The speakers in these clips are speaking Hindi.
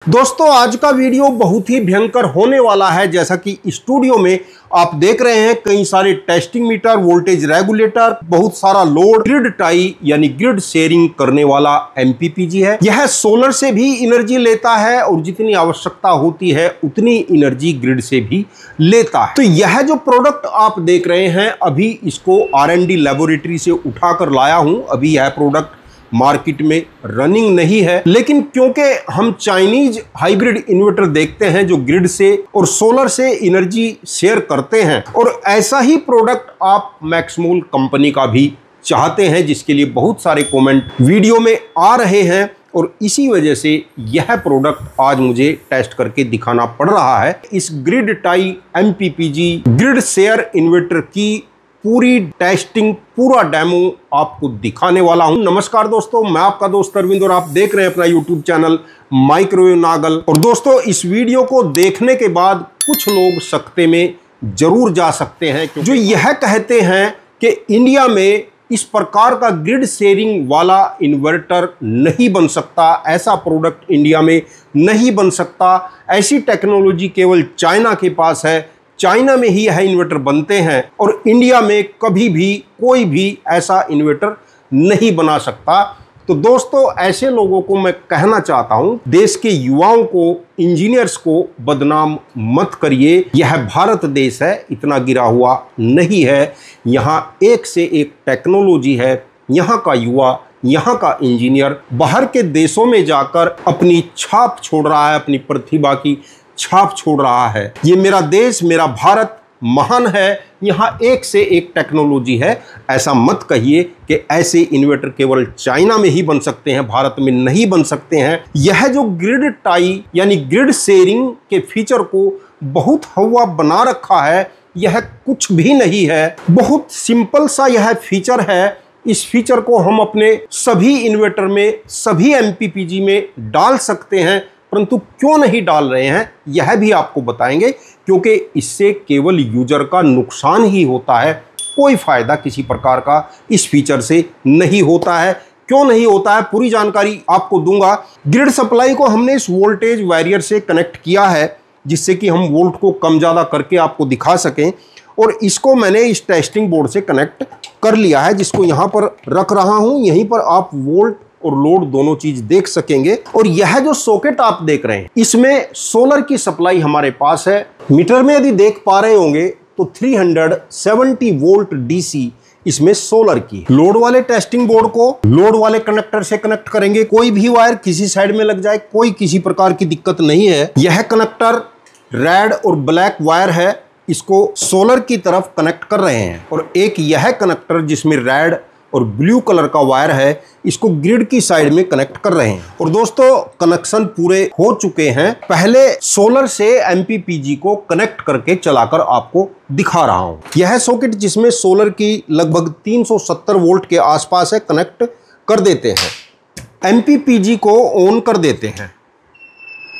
दोस्तों आज का वीडियो बहुत ही भयंकर होने वाला है। जैसा कि स्टूडियो में आप देख रहे हैं कई सारे टेस्टिंग मीटर, वोल्टेज रेगुलेटर, बहुत सारा लोड, ग्रिड टाई यानी ग्रिड शेयरिंग करने वाला एमपीपीजी है। यह सोलर से भी एनर्जी लेता है और जितनी आवश्यकता होती है उतनी एनर्जी ग्रिड से भी लेता है। तो यह जो प्रोडक्ट आप देख रहे हैं, अभी इसको R&D लेबोरेटरी से उठाकर लाया हूं। अभी यह प्रोडक्ट मार्केट में रनिंग नहीं है, लेकिन क्योंकि हम चाइनीज हाइब्रिड इन्वर्टर देखते हैं जो ग्रिड से और सोलर से एनर्जी शेयर करते हैं, और ऐसा ही प्रोडक्ट आप मैक्समोल कंपनी का भी चाहते हैं, जिसके लिए बहुत सारे कमेंट वीडियो में आ रहे हैं, और इसी वजह से यह प्रोडक्ट आज मुझे टेस्ट करके दिखाना पड़ रहा है। इस grid tie MPPT grid share inverter की पूरी टेस्टिंग, पूरा डेमो आपको दिखाने वाला हूं। नमस्कार दोस्तों, मैं आपका दोस्त अरविंद और आप देख रहे हैं अपना यूट्यूब चैनल माइक्रोवेव नागल। और दोस्तों इस वीडियो को देखने के बाद कुछ लोग सकते में जरूर जा सकते हैं, जो यह कहते हैं कि इंडिया में इस प्रकार का ग्रिड शेयरिंग वाला इन्वर्टर नहीं बन सकता, ऐसा प्रोडक्ट इंडिया में नहीं बन सकता, ऐसी टेक्नोलॉजी केवल चाइना के पास है, चाइना में ही यह इन्वर्टर बनते हैं और इंडिया में कभी भी कोई भी ऐसा इन्वर्टर नहीं बना सकता। तो दोस्तों ऐसे लोगों को मैं कहना चाहता हूं, देश के युवाओं को, इंजीनियर्स को बदनाम मत करिए। यह भारत देश है, इतना गिरा हुआ नहीं है। यहाँ एक से एक टेक्नोलॉजी है। यहाँ का युवा, यहाँ का इंजीनियर बाहर के देशों में जाकर अपनी छाप छोड़ रहा है, अपनी प्रतिभा की छाप छोड़ रहा है। ये मेरा देश, मेरा भारत महान है, यहाँ एक से एक टेक्नोलॉजी है। ऐसा मत कहिए कि ऐसे इन्वर्टर केवल चाइना में ही बन सकते हैं, भारत में नहीं बन सकते हैं। यह जो ग्रिड टाई यानी ग्रिड शेयरिंग के फीचर को बहुत हवा बना रखा है, यह कुछ भी नहीं है। बहुत सिंपल सा यह फीचर है। इस फीचर को हम अपने सभी इन्वर्टर में, सभी एमपीपीजी में डाल सकते हैं, परंतु क्यों नहीं डाल रहे हैं यह भी आपको बताएंगे, क्योंकि इससे केवल यूजर का नुकसान ही होता है, कोई फायदा किसी प्रकार का इस फीचर से नहीं होता है। क्यों नहीं होता है पूरी जानकारी आपको दूंगा। ग्रिड सप्लाई को हमने इस वोल्टेज वैरियर से कनेक्ट किया है, जिससे कि हम वोल्ट को कम ज़्यादा करके आपको दिखा सकें, और इसको मैंने इस टेस्टिंग बोर्ड से कनेक्ट कर लिया है, जिसको यहाँ पर रख रहा हूँ। यहीं पर आप वोल्ट और लोड दोनों चीज देख सकेंगे। और यह जो सॉकेट आप देख रहे हैं, इसमें सोलर की सप्लाई हमारे पास है। मीटर में यदि देख पा रहे होंगे तो 370 वोल्ट डीसी इसमें सोलर की। लोड वाले टेस्टिंग बोर्ड को लोड वाले कनेक्टर से कनेक्ट करेंगे। कोई भी वायर किसी साइड में लग जाए, कोई किसी प्रकार की दिक्कत नहीं है। यह कनेक्टर रेड और ब्लैक वायर है, इसको सोलर की तरफ कनेक्ट कर रहे हैं। और एक यह कनेक्टर जिसमें रेड और ब्लू कलर का वायर है, इसको ग्रिड की साइड में कनेक्ट कर रहे हैं। और दोस्तों कनेक्शन पूरे हो चुके हैं। पहले सोलर से एमपीपीजी को कनेक्ट करके चलाकर आपको दिखा रहा हूं। यह सॉकेट जिसमें सोलर की लगभग 370 वोल्ट के आसपास है, कनेक्ट कर देते हैं। एमपीपीजी को ऑन कर देते हैं।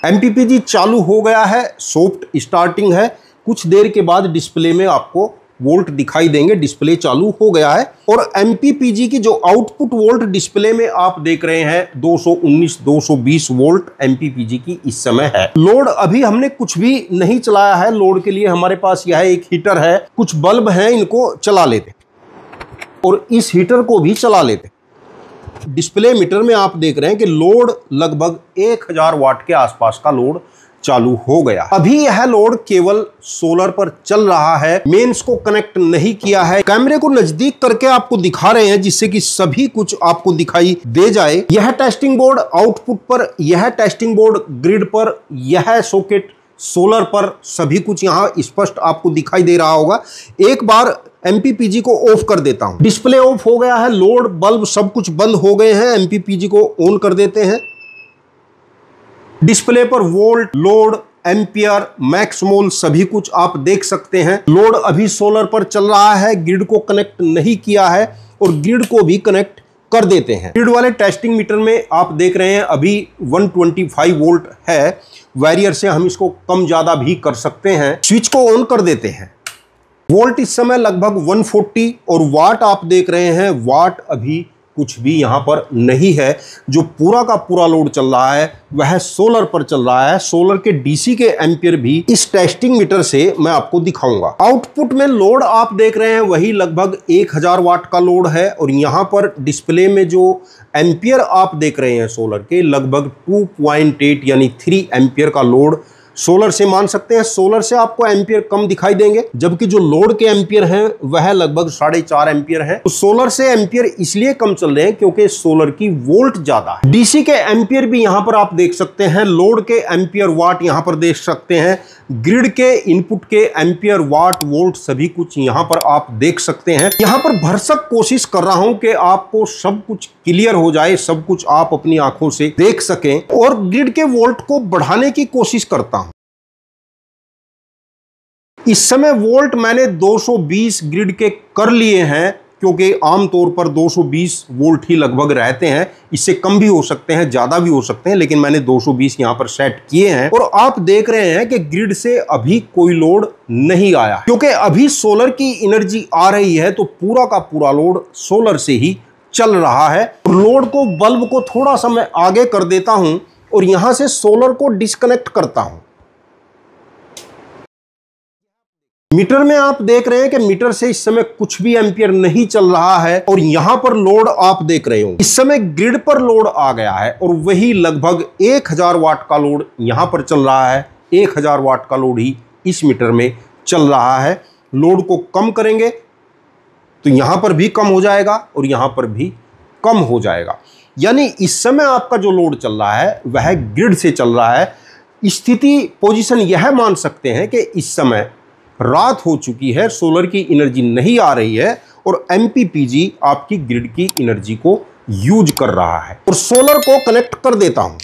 एमपीपीजी चालू हो गया है, सॉफ्ट स्टार्टिंग है। कुछ देर के बाद डिस्प्ले में आपको वोल्ट दिखाई देंगे। डिस्प्ले चालू हो गया है। और एमपीपीजी की जो आउटपुट वोल्ट डिस्प्ले में आप देख रहे हैं 219-220 वोल्ट एमपीपीजी की इस समय है। लोड अभी हमने कुछ भी नहीं चलाया है। लोड के लिए हमारे पास यह एक हीटर है, कुछ बल्ब हैं, इनको चला लेते और इस हीटर को भी चला लेते। डिस्प्ले मीटर में आप देख रहे हैं कि लोड लगभग 1000 वाट के आसपास का लोड चालू हो गया। अभी यह लोड केवल सोलर पर चल रहा है, मेंस को कनेक्ट नहीं किया है। कैमरे को नजदीक करके आपको दिखा रहे हैं, जिससे कि सभी कुछ आपको दिखाई दे जाए। यह टेस्टिंग बोर्ड आउटपुट पर, यह टेस्टिंग बोर्ड ग्रिड पर, यह सॉकेट सोलर पर, सभी कुछ यहाँ स्पष्ट आपको दिखाई दे रहा होगा। एक बार एमपीपीजी को ऑफ कर देता हूं। डिस्प्ले ऑफ हो गया है, लोड, बल्ब सब कुछ बंद हो गए हैं। एमपीपीजी को ऑन कर देते हैं। डिस्प्ले पर वोल्ट, लोड, एम्पियर, मैक्समोल सभी कुछ आप देख सकते हैं। लोड अभी सोलर पर चल रहा है, ग्रिड को कनेक्ट नहीं किया है, और ग्रिड को भी कनेक्ट कर देते हैं। ग्रिड वाले टेस्टिंग मीटर में आप देख रहे हैं अभी 125 वोल्ट है। वैरियर से हम इसको कम ज्यादा भी कर सकते हैं। स्विच को ऑन कर देते हैं। वोल्ट इस समय लगभग 140 और वाट आप देख रहे हैं, वाट अभी कुछ भी यहाँ पर नहीं है। जो पूरा का पूरा लोड चल रहा है वह सोलर पर चल रहा है। सोलर के डीसी के एम्पियर भी इस टेस्टिंग मीटर से मैं आपको दिखाऊंगा। आउटपुट में लोड आप देख रहे हैं वही लगभग 1000 वाट का लोड है और यहाँ पर डिस्प्ले में जो एम्पियर आप देख रहे हैं सोलर के लगभग 2.8 यानी 3 एम्पियर का लोड सोलर से मान सकते हैं। सोलर से आपको एम्पियर कम दिखाई देंगे, जबकि जो लोड के एम्पियर हैं वह लगभग 4.5 एम्पियर है। तो सोलर से एम्पियर इसलिए कम चल रहे हैं क्योंकि सोलर की वोल्ट ज्यादा है। डीसी के एम्पियर भी यहां पर आप देख सकते हैं, लोड के एम्पियर वाट यहां पर देख सकते हैं, ग्रिड के इनपुट के एम्पियर वाट वोल्ट सभी कुछ यहां पर आप देख सकते हैं। यहां पर भरसक कोशिश कर रहा हूं कि आपको सब कुछ क्लियर हो जाए, सब कुछ आप अपनी आंखों से देख सकें और ग्रिड के वोल्ट को बढ़ाने की कोशिश करता हूं। इस समय वोल्ट मैंने 220 ग्रिड के कर लिए हैं क्योंकि आमतौर पर 220 वोल्ट ही लगभग रहते हैं। इससे कम भी हो सकते हैं, ज्यादा भी हो सकते हैं, लेकिन मैंने 220 यहां पर सेट किए हैं। और आप देख रहे हैं कि ग्रिड से अभी कोई लोड नहीं आया क्योंकि अभी सोलर की एनर्जी आ रही है, तो पूरा का पूरा लोड सोलर से ही चल रहा है। लोड को बल्ब को थोड़ा सा मैं आगे कर देता हूं और यहां से सोलर को डिस्कनेक्ट करता हूं। मीटर में आप देख रहे हैं कि मीटर से इस समय कुछ भी एम्पियर नहीं चल रहा है और यहां पर लोड आप देख रहे हो इस समय ग्रिड पर लोड आ गया है और वही लगभग 1000 वाट का लोड यहां पर चल रहा है। 1000 वाट का लोड ही इस मीटर में चल रहा है। लोड को कम करेंगे तो यहां पर भी कम हो जाएगा और यहां पर भी कम हो जाएगा। यानी इस समय आपका जो लोड चल रहा है वह ग्रिड से चल रहा है। स्थिति पोजीशन यह मान सकते हैं कि इस समय रात हो चुकी है, सोलर की एनर्जी नहीं आ रही है और एमपीपीजी आपकी ग्रिड की एनर्जी को यूज कर रहा है। और सोलर को कनेक्ट कर देता हूं,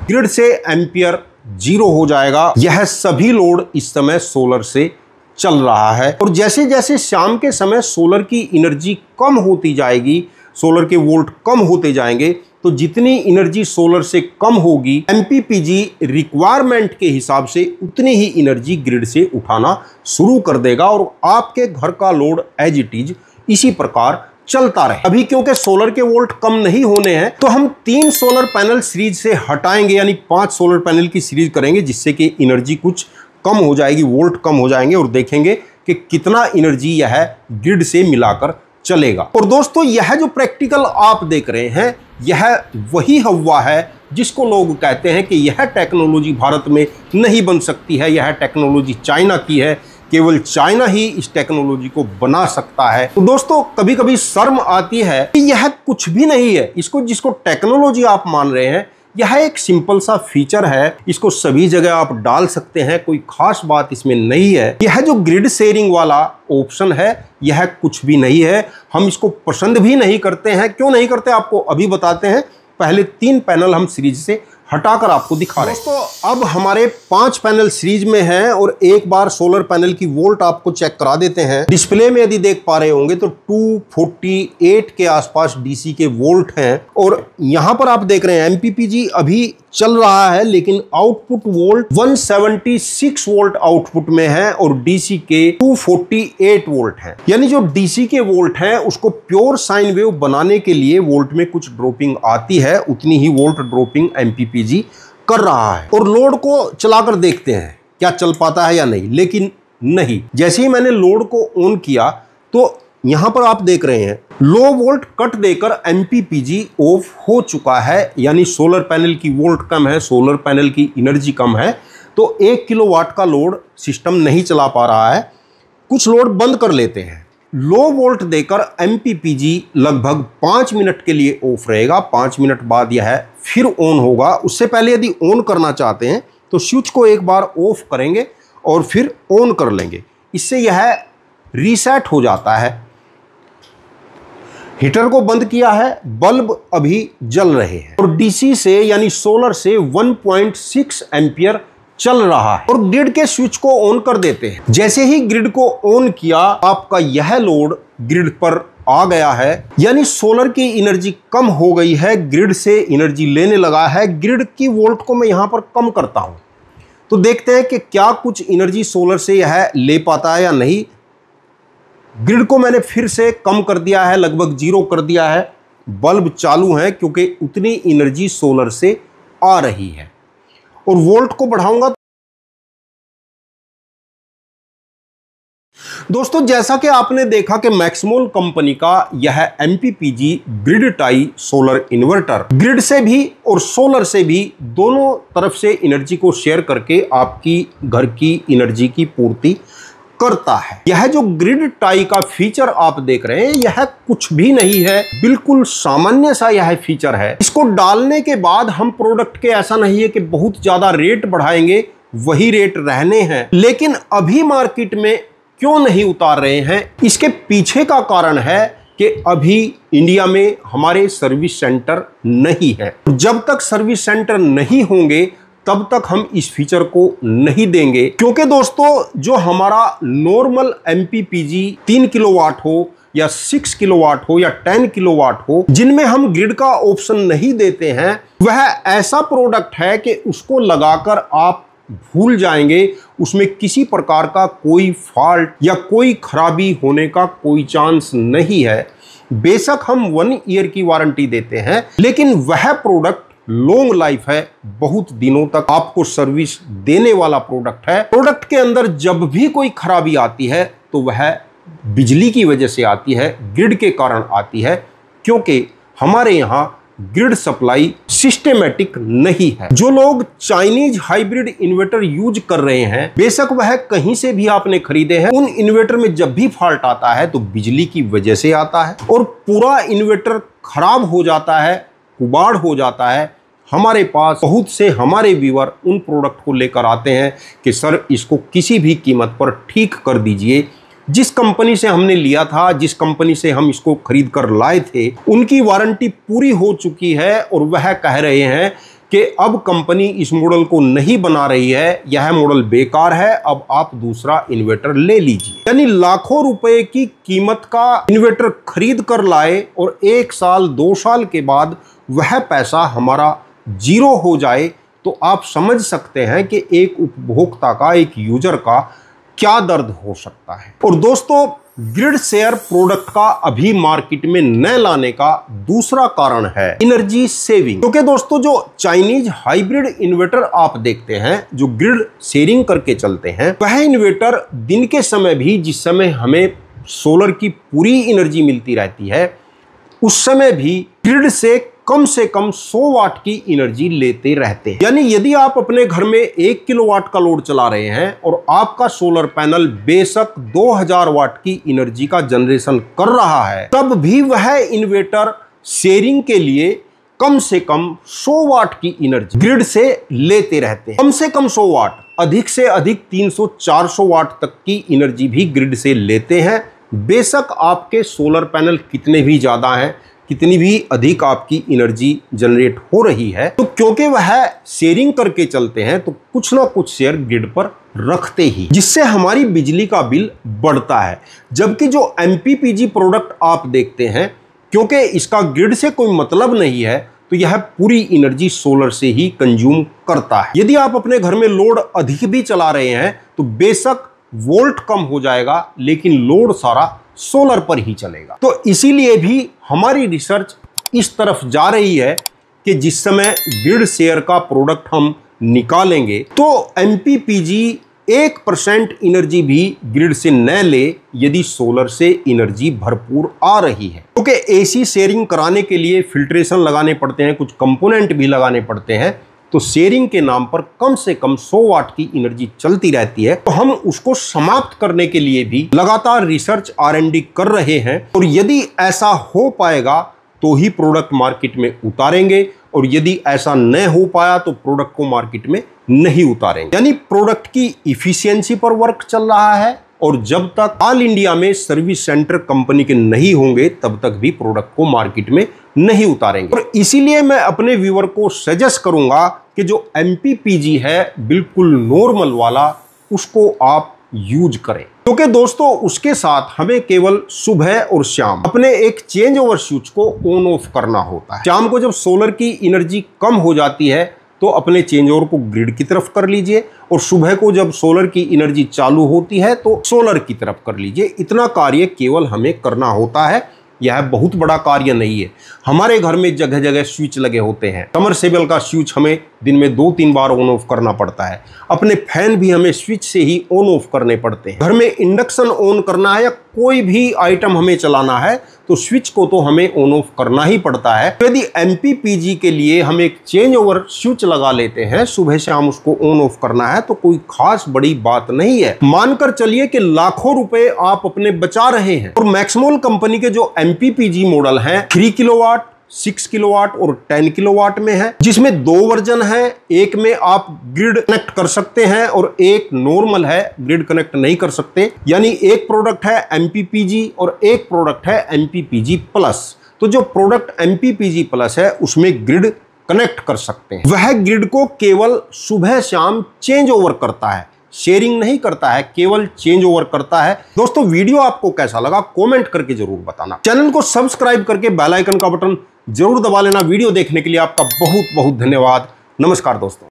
ग्रिड से एम्पियर 0 हो जाएगा। यह सभी लोड इस समय सोलर से चल रहा है और जैसे जैसे शाम के समय सोलर की एनर्जी कम होती जाएगी, सोलर के वोल्ट कम होते जाएंगे, तो जितनी एनर्जी सोलर से कम होगी एमपीपीजी रिक्वायरमेंट के हिसाब से उतनी ही एनर्जी ग्रिड से उठाना शुरू कर देगा और आपके घर का लोड एज इट इज इसी प्रकार चलता रहे। अभी क्योंकि सोलर के वोल्ट कम नहीं होने हैं तो हम 3 सोलर पैनल सीरीज से हटाएंगे, यानी 5 सोलर पैनल की सीरीज करेंगे, जिससे कि एनर्जी कुछ कम हो जाएगी, वोल्ट कम हो जाएंगे और देखेंगे कि कितना एनर्जी यह ग्रिड से मिलाकर चलेगा। और दोस्तों यह जो प्रैक्टिकल आप देख रहे हैं यह वही हवा है जिसको लोग कहते हैं कि यह टेक्नोलॉजी भारत में नहीं बन सकती है, यह टेक्नोलॉजी चाइना की है, केवल चाइना ही इस टेक्नोलॉजी को बना सकता है। तो दोस्तों कभी कभी शर्म आती है कि यह कुछ भी नहीं है। इसको जिसको टेक्नोलॉजी आप मान रहे हैं यह एक सिंपल सा फीचर है, इसको सभी जगह आप डाल सकते हैं, कोई खास बात इसमें नहीं है। यह जो ग्रिड शेयरिंग वाला ऑप्शन है यह कुछ भी नहीं है, हम इसको पसंद भी नहीं करते हैं। क्यों नहीं करते आपको अभी बताते हैं। पहले 3 पैनल हम सीरीज से हटाकर आपको दिखा रहे हैं। दोस्तों अब हमारे 5 पैनल सीरीज में हैं और एक बार सोलर पैनल की वोल्ट आपको चेक करा देते हैं। डिस्प्ले में यदि देख पा रहे होंगे तो 248 के आसपास डीसी के वोल्ट हैं और यहां पर आप देख रहे हैं एमपीपीजी अभी चल रहा है, लेकिन आउटपुट वोल्ट 176 वोल्ट आउटपुट में है और डीसी के 248 वोल्ट है। यानी जो डीसी के वोल्ट हैं उसको प्योर साइन वेव बनाने के लिए वोल्ट में कुछ ड्रॉपिंग आती है, उतनी ही वोल्ट ड्रॉपिंग एमपीपीजी कर रहा है। और लोड को चलाकर देखते हैं क्या चल पाता है या नहीं, लेकिन नहीं। जैसे ही मैंने लोड को ऑन किया तो यहां पर आप देख रहे हैं लो वोल्ट कट देकर एमपीपीजी ऑफ हो चुका है, यानी सोलर पैनल की वोल्ट कम है, सोलर पैनल की एनर्जी कम है, तो 1 किलोवाट का लोड सिस्टम नहीं चला पा रहा है। कुछ लोड बंद कर लेते हैं। लो वोल्ट देकर एमपीपीजी लगभग 5 मिनट के लिए ऑफ रहेगा। 5 मिनट बाद यह फिर ऑन होगा। उससे पहले यदि ऑन करना चाहते हैं तो स्विच को एक बार ऑफ करेंगे और फिर ऑन कर लेंगे, इससे यह रीसेट हो जाता है। हीटर को बंद किया है, बल्ब अभी जल रहे हैं और डीसी से यानी सोलर से 1.6 एम्पियर चल रहा है। और ग्रिड के स्विच को ऑन कर देते हैं। जैसे ही ग्रिड को ऑन किया आपका यह लोड ग्रिड पर आ गया है, यानी सोलर की एनर्जी कम हो गई है, ग्रिड से एनर्जी लेने लगा है। ग्रिड की वोल्ट को मैं यहां पर कम करता हूं तो देखते हैं कि क्या कुछ एनर्जी सोलर से यह ले पाता है या नहीं। ग्रिड को मैंने फिर से कम कर दिया है, लगभग 0 कर दिया है। बल्ब चालू है क्योंकि उतनी एनर्जी सोलर से आ रही है। और वोल्ट को बढ़ाऊंगा। दोस्तों, जैसा कि आपने देखा कि मैक्समोल कंपनी का यह MPPG grid tie solar inverter grid से भी और सोलर से भी दोनों तरफ से एनर्जी को शेयर करके आपकी घर की एनर्जी की पूर्ति करता है। यह जो ग्रिड टाई का फीचर आप देख रहे हैं, यह कुछ भी नहीं है, बिल्कुल सामान्य सा यह फीचर है। इसको डालने के बाद हम प्रोडक्ट के ऐसा नहीं है कि बहुत ज्यादा रेट बढ़ाएंगे, वही रेट रहने हैं। लेकिन अभी मार्केट में क्यों नहीं उतार रहे हैं, इसके पीछे का कारण है कि अभी इंडिया में हमारे सर्विस सेंटर नहीं है। जब तक सर्विस सेंटर नहीं होंगे तब तक हम इस फीचर को नहीं देंगे। क्योंकि दोस्तों, जो हमारा नॉर्मल MPPG 3 किलोवाट हो या 6 किलोवाट हो या 10 किलोवाट हो, जिनमें हम ग्रिड का ऑप्शन नहीं देते हैं, वह ऐसा प्रोडक्ट है कि उसको लगाकर आप भूल जाएंगे, उसमें किसी प्रकार का कोई फॉल्ट या कोई खराबी होने का कोई चांस नहीं है। बेशक हम 1 ईयर की वारंटी देते हैं, लेकिन वह प्रोडक्ट लॉन्ग लाइफ है, बहुत दिनों तक आपको सर्विस देने वाला प्रोडक्ट है। प्रोडक्ट के अंदर जब भी कोई खराबी आती है तो वह बिजली की वजह से आती है, ग्रिड के कारण आती है, क्योंकि हमारे यहाँ ग्रिड सप्लाई सिस्टेमेटिक नहीं है। जो लोग चाइनीज हाइब्रिड इन्वर्टर यूज कर रहे हैं, बेशक वह कहीं से भी आपने खरीदे हैं, उन इन्वर्टर में जब भी फॉल्ट आता है तो बिजली की वजह से आता है और पूरा इन्वर्टर खराब हो जाता है, कुबाड़ हो जाता है। हमारे पास बहुत से हमारे व्यूअर उन प्रोडक्ट को लेकर आते हैं कि सर इसको किसी भी कीमत पर ठीक कर दीजिए। जिस कंपनी से हमने लिया था, जिस कंपनी से हम इसको खरीद कर लाए थे, उनकी वारंटी पूरी हो चुकी है और वह कह रहे हैं कि अब कंपनी इस मॉडल को नहीं बना रही है, यह मॉडल बेकार है, अब आप दूसरा इन्वर्टर ले लीजिए। यानी लाखों रुपए की कीमत का इन्वर्टर खरीद कर लाए और 1 साल 2 साल के बाद वह पैसा हमारा 0 हो जाए, तो आप समझ सकते हैं कि एक उपभोक्ता का, एक यूजर का क्या दर्द हो सकता है। और दोस्तों, ग्रिड शेयर प्रोडक्ट का अभी मार्केट में न लाने का दूसरा कारण है एनर्जी सेविंग। क्योंकि दोस्तों, जो चाइनीज हाइब्रिड इन्वर्टर आप देखते हैं, जो ग्रिड शेयरिंग करके चलते हैं, वह इन्वर्टर दिन के समय भी, जिस समय हमें सोलर की पूरी एनर्जी मिलती रहती है, उस समय भी ग्रिड से कम 100 वाट की एनर्जी लेते रहते हैं। यानी यदि आप अपने घर में 1 किलोवाट का लोड चला रहे हैं और आपका सोलर पैनल बेशक 2000 वाट की एनर्जी का जनरेशन कर रहा है, तब भी वह इन्वर्टर शेयरिंग के लिए कम से कम 100 वाट की एनर्जी ग्रिड से लेते रहते हैं। कम से कम 100 वाट, अधिक से अधिक 300-400 वाट तक की एनर्जी भी ग्रिड से लेते हैं। बेशक आपके सोलर पैनल कितने भी ज्यादा हैं, कितनी भी अधिक आपकी एनर्जी जनरेट हो रही है, तो क्योंकि वह शेयरिंग करके चलते हैं तो कुछ ना कुछ शेयर ग्रिड पर रखते ही, जिससे हमारी बिजली का बिल बढ़ता है। जबकि जो MPPG प्रोडक्ट आप देखते हैं, क्योंकि इसका ग्रिड से कोई मतलब नहीं है, तो यह पूरी एनर्जी सोलर से ही कंज्यूम करता है। यदि आप अपने घर में लोड अधिक भी चला रहे हैं तो बेशक वोल्ट कम हो जाएगा, लेकिन लोड सारा सोलर पर ही चलेगा। तो इसीलिए भी हमारी रिसर्च इस तरफ जा रही है कि जिस समय ग्रिड शेयर का प्रोडक्ट हम निकालेंगे तो MPPG 1% एनर्जी भी ग्रिड से न ले, यदि सोलर से एनर्जी भरपूर आ रही है। क्योंकि AC शेयरिंग कराने के लिए फिल्ट्रेशन लगाने पड़ते हैं, कुछ कंपोनेंट भी लगाने पड़ते हैं, तो शेयरिंग के नाम पर कम से कम 100 वाट की एनर्जी चलती रहती है। तो हम उसको समाप्त करने के लिए भी लगातार रिसर्च R&D कर रहे हैं, और यदि ऐसा हो पाएगा तो ही प्रोडक्ट मार्केट में उतारेंगे, और यदि ऐसा न हो पाया तो प्रोडक्ट को मार्केट में नहीं उतारेंगे। यानी प्रोडक्ट की इफिशियंसी पर वर्क चल रहा है, और जब तक ऑल इंडिया में सर्विस सेंटर कंपनी के नहीं होंगे तब तक भी प्रोडक्ट को मार्केट में नहीं उतारेंगे। और इसीलिए मैं अपने व्यूअर को सजेस्ट करूंगा कि जो MPPG है बिल्कुल नॉर्मल वाला, उसको आप यूज करें। क्योंकि दोस्तों, उसके साथ हमें केवल सुबह और शाम अपने एक चेंज ओवर स्विच को ऑन ऑफ करना होता है। शाम को जब सोलर की एनर्जी कम हो जाती है तो अपने चेंज ओवर को ग्रिड की तरफ कर लीजिए और सुबह को जब सोलर की एनर्जी चालू होती है तो सोलर की तरफ कर लीजिए। इतना कार्य केवल हमें करना होता है। यह बहुत बड़ा कार्य नहीं है। हमारे घर में जगह जगह स्विच लगे होते हैं। समरसेबल का स्विच हमें दिन में 2-3 बार ऑन ऑफ करना पड़ता है। अपने फैन भी हमें स्विच से ही ऑन ऑफ करने पड़ते हैं। घर में इंडक्शन ऑन करना है या कोई भी आइटम हमें चलाना है तो स्विच को तो हमें ऑन ऑफ करना ही पड़ता है। तो यदि MPPG के लिए हम एक चेंज ओवर स्विच लगा लेते हैं, सुबह शाम उसको ऑन ऑफ करना है, तो कोई खास बड़ी बात नहीं है। मानकर चलिए कि लाखों रुपए आप अपने बचा रहे हैं। और मैक्समोल कंपनी के जो MPPG मॉडल हैं 3 किलोवाट, 6 किलोवाट और 10 किलोवाट में है, जिसमें 2 वर्जन है। एक में आप ग्रिड कनेक्ट कर सकते हैं और एक नॉर्मल है, ग्रिड कनेक्ट नहीं कर सकते। यानी एक प्रोडक्ट है MPPG और एक प्रोडक्ट है MPPG प्लस। तो जो प्रोडक्ट MPPG प्लस है उसमें ग्रिड कनेक्ट कर सकते हैं। वह ग्रिड को केवल सुबह शाम चेंज ओवर करता है, शेयरिंग नहीं करता है, केवल चेंज ओवर करता है। दोस्तों वीडियो आपको कैसा लगा कमेंट करके जरूर बताना। चैनल को सब्सक्राइब करके बेल आइकन का बटन जरूर दबा लेना। वीडियो देखने के लिए आपका बहुत बहुत धन्यवाद। नमस्कार दोस्तों।